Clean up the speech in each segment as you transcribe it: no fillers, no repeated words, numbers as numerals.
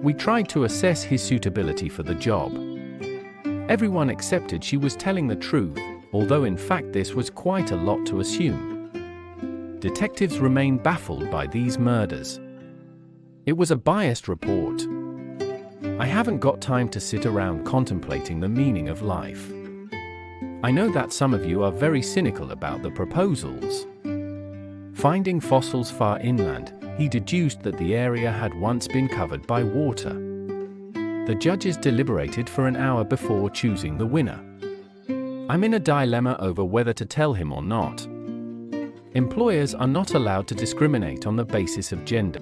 We tried to assess his suitability for the job. Everyone accepted she was telling the truth, although in fact this was quite a lot to assume. Detectives remain baffled by these murders. It was a biased report. I haven't got time to sit around contemplating the meaning of life. I know that some of you are very cynical about the proposals. Finding fossils far inland, he deduced that the area had once been covered by water. The judges deliberated for an hour before choosing the winner. I'm in a dilemma over whether to tell him or not. Employers are not allowed to discriminate on the basis of gender.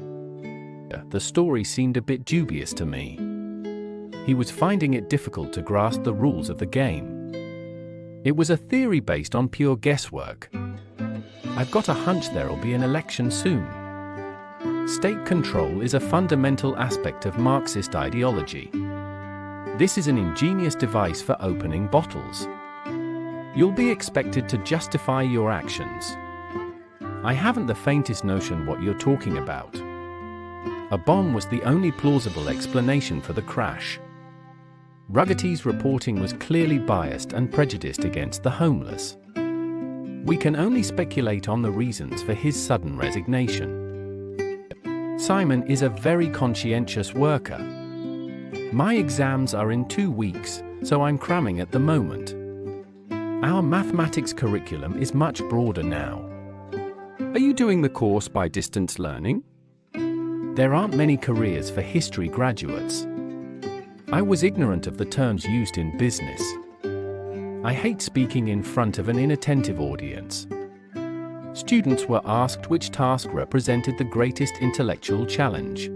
The story seemed a bit dubious to me. He was finding it difficult to grasp the rules of the game. It was a theory based on pure guesswork. I've got a hunch there'll be an election soon. State control is a fundamental aspect of Marxist ideology. This is an ingenious device for opening bottles. You'll be expected to justify your actions. I haven't the faintest notion what you're talking about. A bomb was the only plausible explanation for the crash. Ruggety's reporting was clearly biased and prejudiced against the homeless. We can only speculate on the reasons for his sudden resignation. Simon is a very conscientious worker. My exams are in 2 weeks, so I'm cramming at the moment. Our mathematics curriculum is much broader now. Are you doing the course by distance learning? There aren't many careers for history graduates. I was ignorant of the terms used in business. I hate speaking in front of an inattentive audience. Students were asked which task represented the greatest intellectual challenge.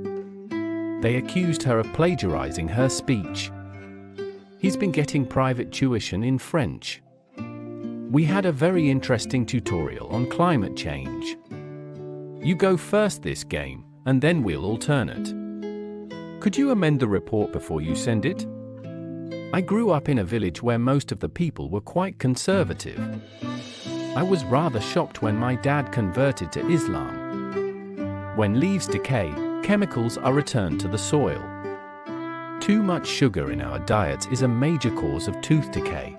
They accused her of plagiarizing her speech. He's been getting private tuition in French. We had a very interesting tutorial on climate change. You go first this game, and then we'll alternate. Could you amend the report before you send it? I grew up in a village where most of the people were quite conservative. I was rather shocked when my dad converted to Islam. When leaves decay, chemicals are returned to the soil. Too much sugar in our diets is a major cause of tooth decay.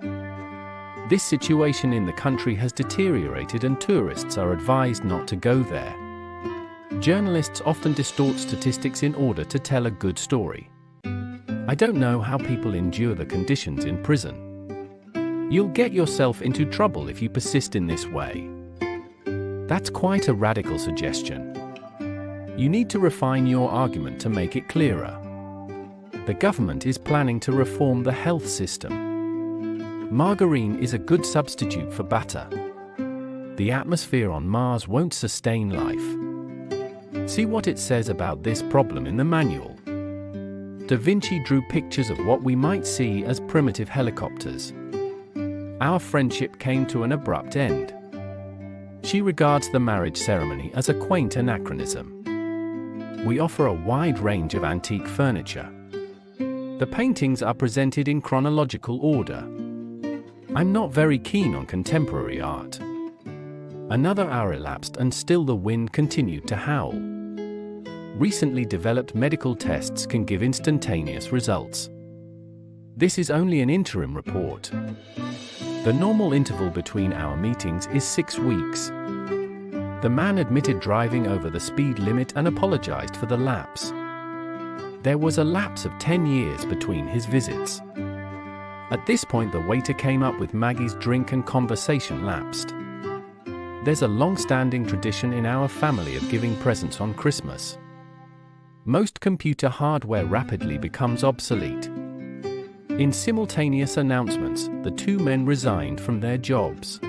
This situation in the country has deteriorated and tourists are advised not to go there. Journalists often distort statistics in order to tell a good story. I don't know how people endure the conditions in prison. You'll get yourself into trouble if you persist in this way. That's quite a radical suggestion. You need to refine your argument to make it clearer. The government is planning to reform the health system. Margarine is a good substitute for butter. The atmosphere on Mars won't sustain life. See what it says about this problem in the manual. Da Vinci drew pictures of what we might see as primitive helicopters. Our friendship came to an abrupt end. She regards the marriage ceremony as a quaint anachronism. We offer a wide range of antique furniture. The paintings are presented in chronological order. I'm not very keen on contemporary art. Another hour elapsed and still the wind continued to howl. Recently developed medical tests can give instantaneous results. This is only an interim report. The normal interval between our meetings is 6 weeks. The man admitted driving over the speed limit and apologized for the lapse. There was a lapse of 10 years between his visits. At this point, the waiter came up with Maggie's drink and conversation lapsed. There's a long-standing tradition in our family of giving presents on Christmas. Most computer hardware rapidly becomes obsolete. In simultaneous announcements, the 2 men resigned from their jobs.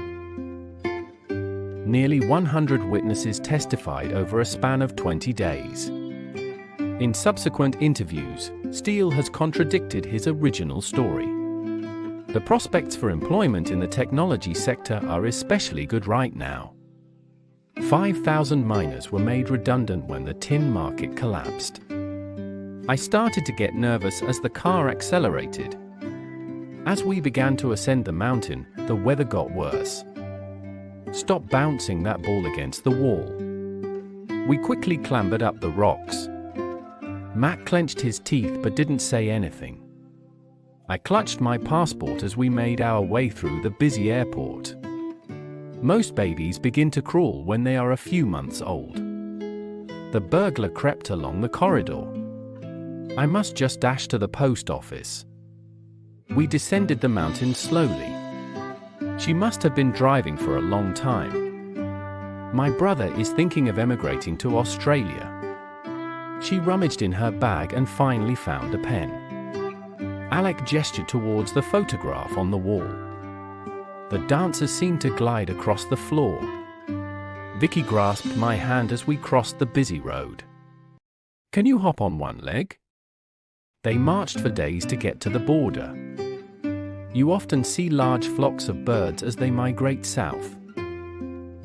Nearly 100 witnesses testified over a span of 20 days. In subsequent interviews, Steele has contradicted his original story. The prospects for employment in the technology sector are especially good right now. 5,000 miners were made redundant when the tin market collapsed. I started to get nervous as the car accelerated. As we began to ascend the mountain, the weather got worse. Stop bouncing that ball against the wall. We quickly clambered up the rocks. Matt clenched his teeth but didn't say anything. I clutched my passport as we made our way through the busy airport. Most babies begin to crawl when they are a few months old. The burglar crept along the corridor. I must just dash to the post office. We descended the mountain slowly. She must have been driving for a long time. My brother is thinking of emigrating to Australia. She rummaged in her bag and finally found a pen. Alec gestured towards the photograph on the wall. The dancers seemed to glide across the floor. Vicky grasped my hand as we crossed the busy road. "Can you hop on one leg?" They marched for days to get to the border. You often see large flocks of birds as they migrate south.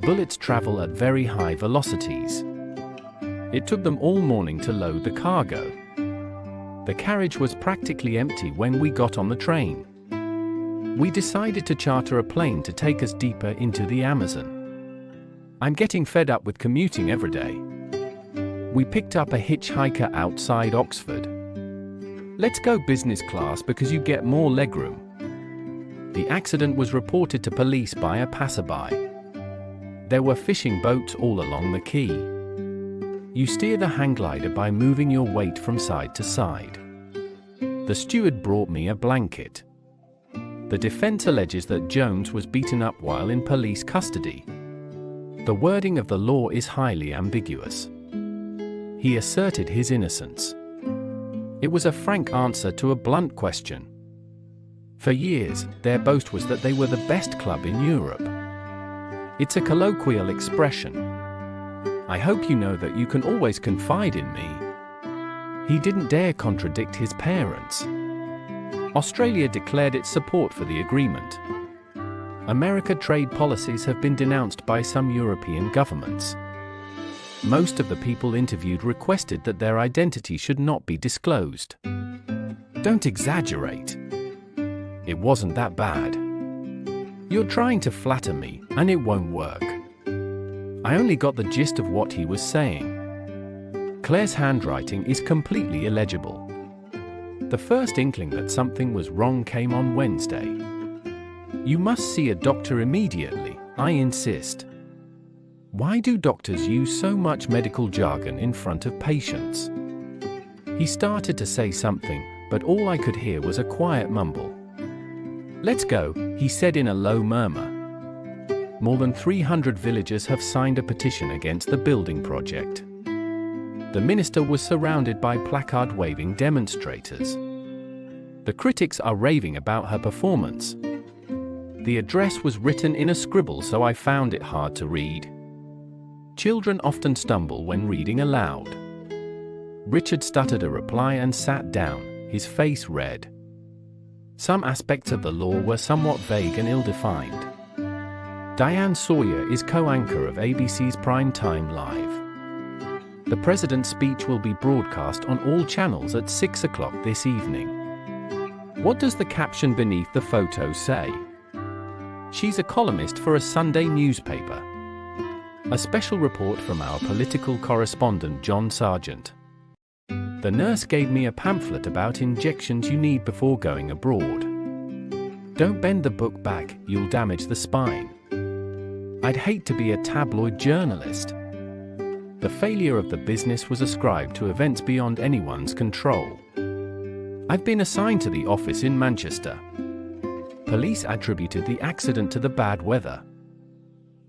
Bullets travel at very high velocities. It took them all morning to load the cargo. The carriage was practically empty when we got on the train. We decided to charter a plane to take us deeper into the Amazon. I'm getting fed up with commuting every day. We picked up a hitchhiker outside Oxford. "Let's go business class because you get more legroom." The accident was reported to police by a passerby. There were fishing boats all along the quay. You steer the hang glider by moving your weight from side to side. The steward brought me a blanket. The defense alleges that Jones was beaten up while in police custody. The wording of the law is highly ambiguous. He asserted his innocence. It was a frank answer to a blunt question. For years, their boast was that they were the best club in Europe. It's a colloquial expression. I hope you know that you can always confide in me. He didn't dare contradict his parents. Australia declared its support for the agreement. American trade policies have been denounced by some European governments. Most of the people interviewed requested that their identity should not be disclosed. Don't exaggerate. It wasn't that bad. You're trying to flatter me, and it won't work. I only got the gist of what he was saying. Claire's handwriting is completely illegible. The first inkling that something was wrong came on Wednesday. You must see a doctor immediately, I insist. Why do doctors use so much medical jargon in front of patients? He started to say something, but all I could hear was a quiet mumble. "Let's go," he said in a low murmur. More than 300 villagers have signed a petition against the building project. The minister was surrounded by placard-waving demonstrators. The critics are raving about her performance. The address was written in a scribble, so I found it hard to read. Children often stumble when reading aloud. Richard stuttered a reply and sat down, his face red. Some aspects of the law were somewhat vague and ill-defined. Diane Sawyer is co-anchor of ABC's Prime Time Live. The president's speech will be broadcast on all channels at 6 o'clock this evening. What does the caption beneath the photo say? She's a columnist for a Sunday newspaper. A special report from our political correspondent John Sargent. The nurse gave me a pamphlet about injections you need before going abroad. Don't bend the book back, you'll damage the spine. I'd hate to be a tabloid journalist. The failure of the business was ascribed to events beyond anyone's control. I've been assigned to the office in Manchester. Police attributed the accident to the bad weather.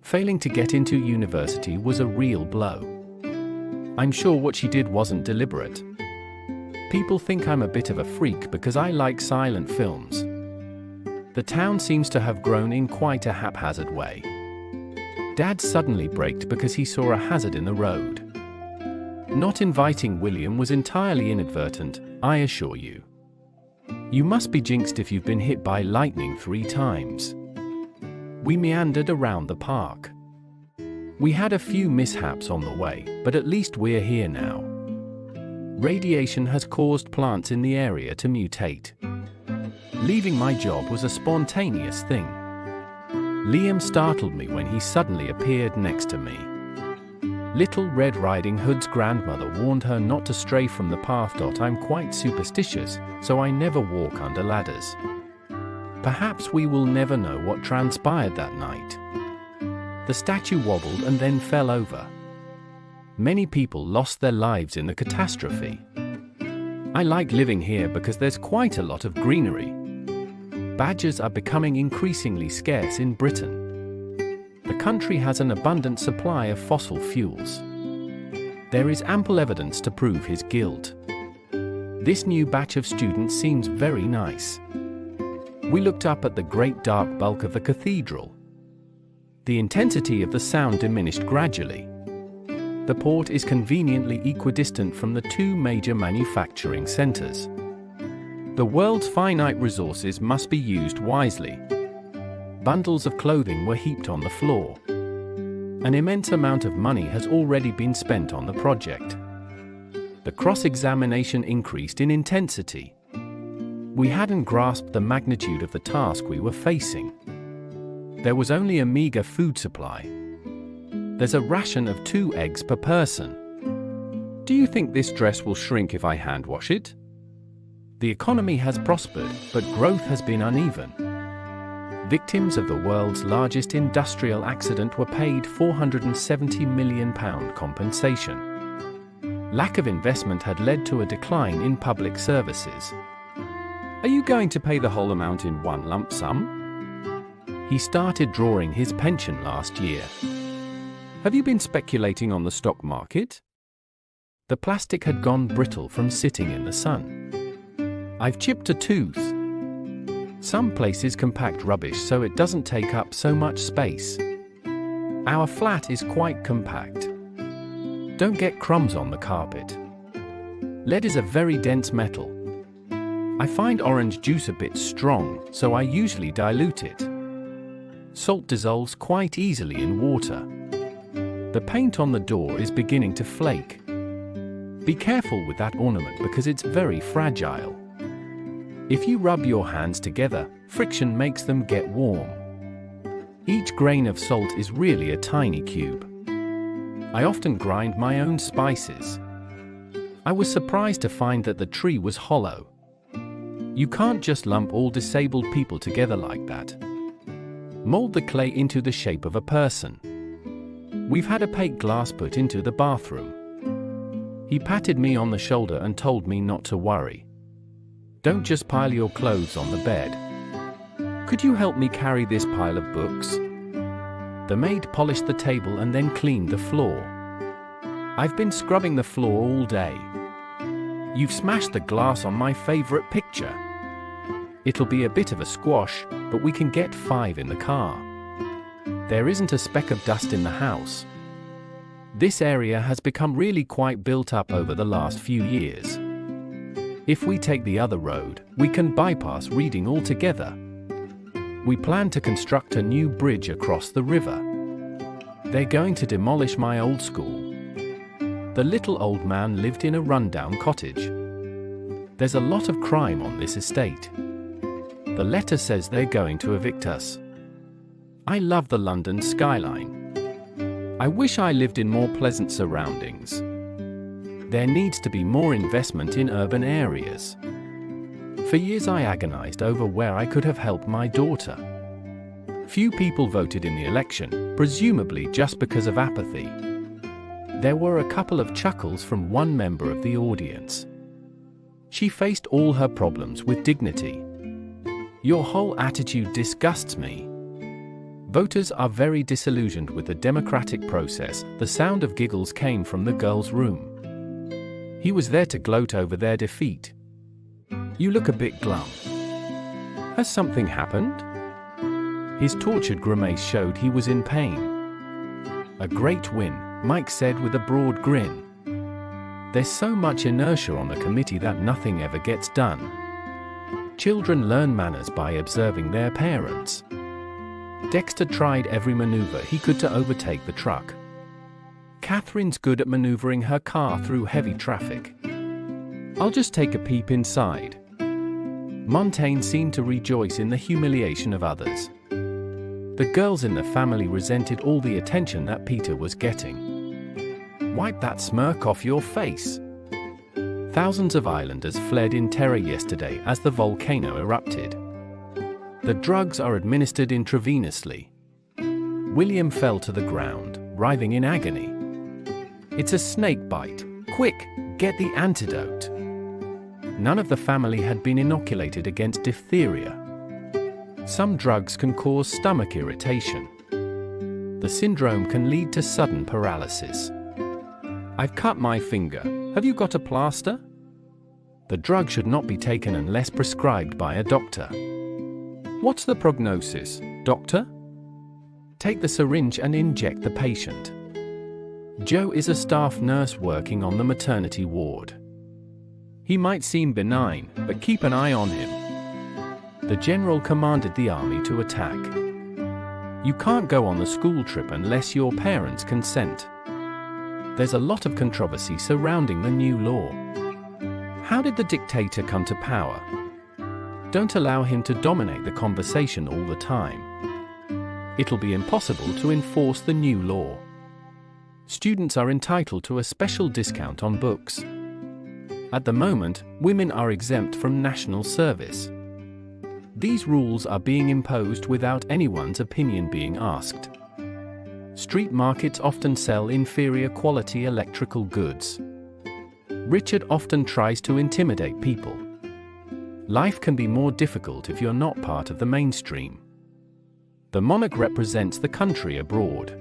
Failing to get into university was a real blow. I'm sure what she did wasn't deliberate. People think I'm a bit of a freak because I like silent films. The town seems to have grown in quite a haphazard way. Dad suddenly braked because he saw a hazard in the road. Not inviting William was entirely inadvertent, I assure you. You must be jinxed if you've been hit by lightning 3 times. We meandered around the park. We had a few mishaps on the way, but at least we're here now. Radiation has caused plants in the area to mutate. Leaving my job was a spontaneous thing. Liam startled me when he suddenly appeared next to me. Little Red Riding Hood's grandmother warned her not to stray from the path. I'm quite superstitious, so I never walk under ladders. Perhaps we will never know what transpired that night. The statue wobbled and then fell over. Many people lost their lives in the catastrophe. I like living here because there's quite a lot of greenery. Badgers are becoming increasingly scarce in Britain. The country has an abundant supply of fossil fuels. There is ample evidence to prove his guilt. This new batch of students seems very nice. We looked up at the great dark bulk of the cathedral. The intensity of the sound diminished gradually. The port is conveniently equidistant from the two major manufacturing centers. The world's finite resources must be used wisely. Bundles of clothing were heaped on the floor. An immense amount of money has already been spent on the project. The cross-examination increased in intensity. We hadn't grasped the magnitude of the task we were facing. There was only a meager food supply. There's a ration of 2 eggs per person. Do you think this dress will shrink if I hand wash it? The economy has prospered, but growth has been uneven. Victims of the world's largest industrial accident were paid £470 million compensation. Lack of investment had led to a decline in public services. Are you going to pay the whole amount in one lump sum? He started drawing his pension last year. Have you been speculating on the stock market? The plastic had gone brittle from sitting in the sun. I've chipped a tooth. Some places compact rubbish so it doesn't take up so much space. Our flat is quite compact. Don't get crumbs on the carpet. Lead is a very dense metal. I find orange juice a bit strong, so I usually dilute it. Salt dissolves quite easily in water. The paint on the door is beginning to flake. Be careful with that ornament because it's very fragile. If you rub your hands together, friction makes them get warm. Each grain of salt is really a tiny cube. I often grind my own spices. I was surprised to find that the tree was hollow. You can't just lump all disabled people together like that. Mold the clay into the shape of a person. We've had opaque glass put into the bathroom. He patted me on the shoulder and told me not to worry. Don't just pile your clothes on the bed. Could you help me carry this pile of books? The maid polished the table and then cleaned the floor. I've been scrubbing the floor all day. You've smashed the glass on my favorite picture. It'll be a bit of a squash, but we can get 5 in the car. There isn't a speck of dust in the house. This area has become really quite built up over the last few years. If we take the other road, we can bypass Reading altogether. We plan to construct a new bridge across the river. They're going to demolish my old school. The little old man lived in a rundown cottage. There's a lot of crime on this estate. The letter says they're going to evict us. I love the London skyline. I wish I lived in more pleasant surroundings. There needs to be more investment in urban areas. For years I agonized over where I could have helped my daughter. Few people voted in the election, presumably just because of apathy. There were a couple of chuckles from one member of the audience. She faced all her problems with dignity. Your whole attitude disgusts me. Voters are very disillusioned with the democratic process. The sound of giggles came from the girl's room. He was there to gloat over their defeat. You look a bit glum. Has something happened? His tortured grimace showed he was in pain. A great win, Mike said with a broad grin. There's so much inertia on the committee that nothing ever gets done. Children learn manners by observing their parents. Dexter tried every maneuver he could to overtake the truck. Catherine's good at maneuvering her car through heavy traffic. I'll just take a peep inside. Montaigne seemed to rejoice in the humiliation of others. The girls in the family resented all the attention that Peter was getting. Wipe that smirk off your face. Thousands of islanders fled in terror yesterday as the volcano erupted. The drugs are administered intravenously. William fell to the ground, writhing in agony. It's a snake bite. Quick, get the antidote. None of the family had been inoculated against diphtheria. Some drugs can cause stomach irritation. The syndrome can lead to sudden paralysis. I've cut my finger. Have you got a plaster? The drug should not be taken unless prescribed by a doctor. What's the prognosis, doctor? Take the syringe and inject the patient. Joe is a staff nurse working on the maternity ward. He might seem benign, but keep an eye on him. The general commanded the army to attack. You can't go on the school trip unless your parents consent. There's a lot of controversy surrounding the new law. How did the dictator come to power? Don't allow him to dominate the conversation all the time. It'll be impossible to enforce the new law. Students are entitled to a special discount on books. At the moment, women are exempt from national service. These rules are being imposed without anyone's opinion being asked. Street markets often sell inferior quality electrical goods. Richard often tries to intimidate people. Life can be more difficult if you're not part of the mainstream. The monarch represents the country abroad.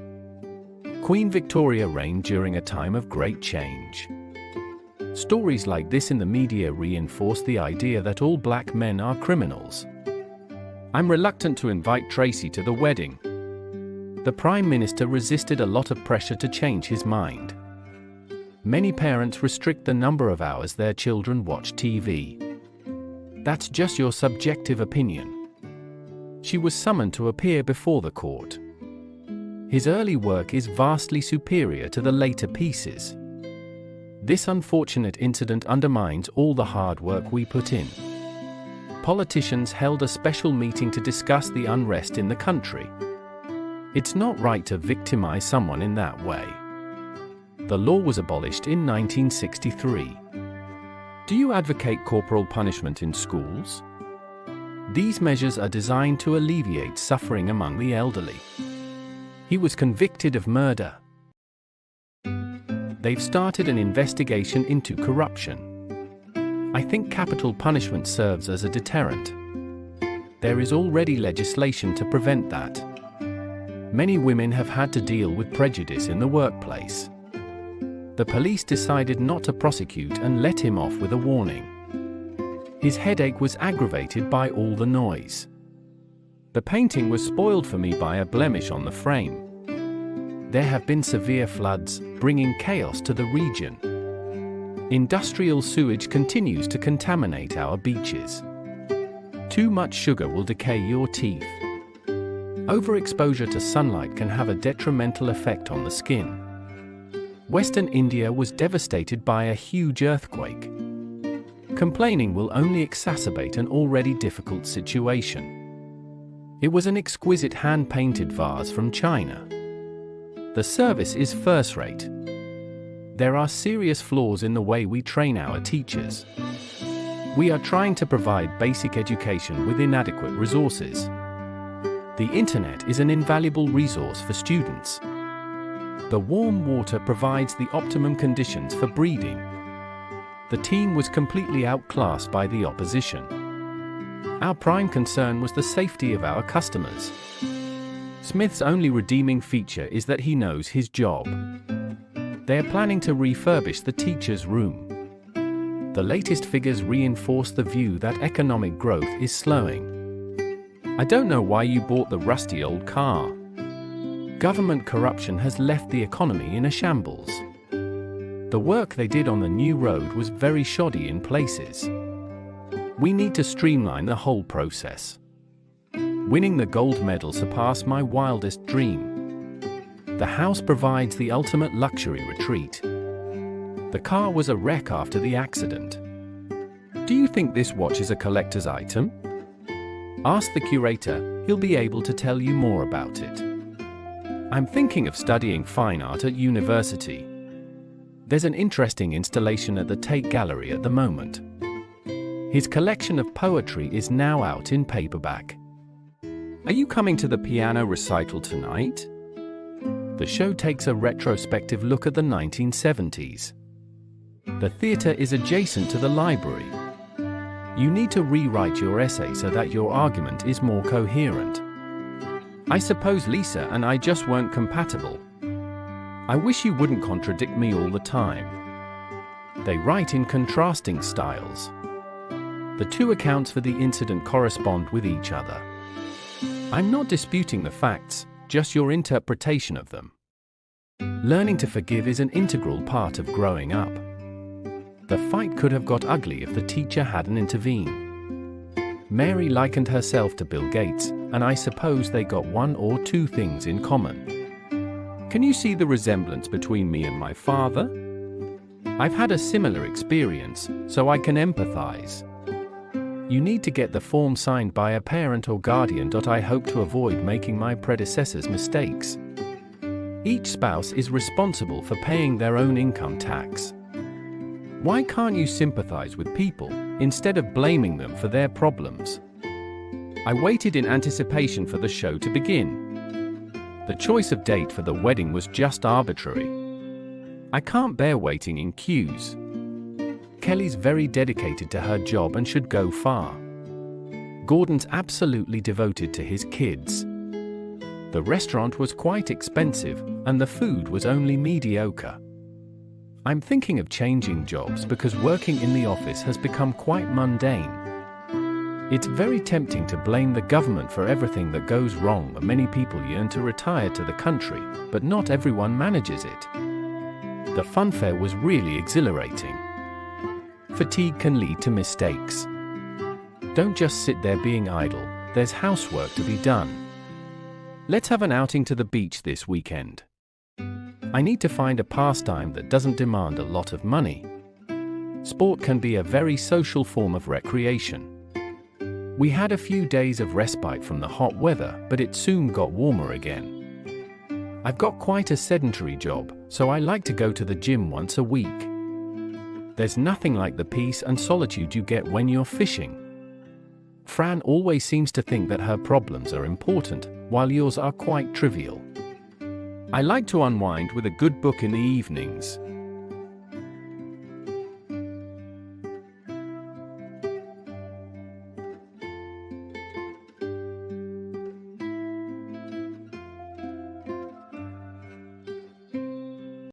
Queen Victoria reigned during a time of great change. Stories like this in the media reinforce the idea that all black men are criminals. I'm reluctant to invite Tracy to the wedding. The Prime Minister resisted a lot of pressure to change his mind. Many parents restrict the number of hours their children watch TV. That's just your subjective opinion. She was summoned to appear before the court. His early work is vastly superior to the later pieces. This unfortunate incident undermines all the hard work we put in. Politicians held a special meeting to discuss the unrest in the country. It's not right to victimize someone in that way. The law was abolished in 1963. Do you advocate corporal punishment in schools? These measures are designed to alleviate suffering among the elderly. He was convicted of murder. They've started an investigation into corruption. I think capital punishment serves as a deterrent. There is already legislation to prevent that. Many women have had to deal with prejudice in the workplace. The police decided not to prosecute and let him off with a warning. His headache was aggravated by all the noise. The painting was spoiled for me by a blemish on the frame. There have been severe floods, bringing chaos to the region. Industrial sewage continues to contaminate our beaches. Too much sugar will decay your teeth. Overexposure to sunlight can have a detrimental effect on the skin. Western India was devastated by a huge earthquake. Complaining will only exacerbate an already difficult situation. It was an exquisite hand-painted vase from China. The service is first-rate. There are serious flaws in the way we train our teachers. We are trying to provide basic education with inadequate resources. The internet is an invaluable resource for students. The warm water provides the optimum conditions for breeding. The team was completely outclassed by the opposition. Our prime concern was the safety of our customers. Smith's only redeeming feature is that he knows his job. They are planning to refurbish the teacher's room. The latest figures reinforce the view that economic growth is slowing. I don't know why you bought the rusty old car. Government corruption has left the economy in a shambles. The work they did on the new road was very shoddy in places. We need to streamline the whole process. Winning the gold medal surpassed my wildest dream. The house provides the ultimate luxury retreat. The car was a wreck after the accident. Do you think this watch is a collector's item? Ask the curator, he'll be able to tell you more about it. I'm thinking of studying fine art at university. There's an interesting installation at the Tate Gallery at the moment. His collection of poetry is now out in paperback. Are you coming to the piano recital tonight? The show takes a retrospective look at the 1970s. The theater is adjacent to the library. You need to rewrite your essay so that your argument is more coherent. I suppose Lisa and I just weren't compatible. I wish you wouldn't contradict me all the time. They write in contrasting styles. The two accounts for the incident correspond with each other. I'm not disputing the facts, just your interpretation of them. Learning to forgive is an integral part of growing up. The fight could have got ugly if the teacher hadn't intervened. Mary likened herself to Bill Gates, and I suppose they got one or two things in common. Can you see the resemblance between me and my father? I've had a similar experience, so I can empathize. You need to get the form signed by a parent or guardian. I hope to avoid making my predecessor's mistakes. Each spouse is responsible for paying their own income tax. Why can't you sympathize with people, instead of blaming them for their problems? I waited in anticipation for the show to begin. The choice of date for the wedding was just arbitrary. I can't bear waiting in queues. Kelly's very dedicated to her job and should go far. Gordon's absolutely devoted to his kids. The restaurant was quite expensive, and the food was only mediocre. I'm thinking of changing jobs because working in the office has become quite mundane. It's very tempting to blame the government for everything that goes wrong, and many people yearn to retire to the country, but not everyone manages it. The funfair was really exhilarating. Fatigue can lead to mistakes. Don't just sit there being idle, there's housework to be done. Let's have an outing to the beach this weekend. I need to find a pastime that doesn't demand a lot of money. Sport can be a very social form of recreation. We had a few days of respite from the hot weather, but it soon got warmer again. I've got quite a sedentary job, so I like to go to the gym once a week. There's nothing like the peace and solitude you get when you're fishing. Fran always seems to think that her problems are important, while yours are quite trivial. I like to unwind with a good book in the evenings.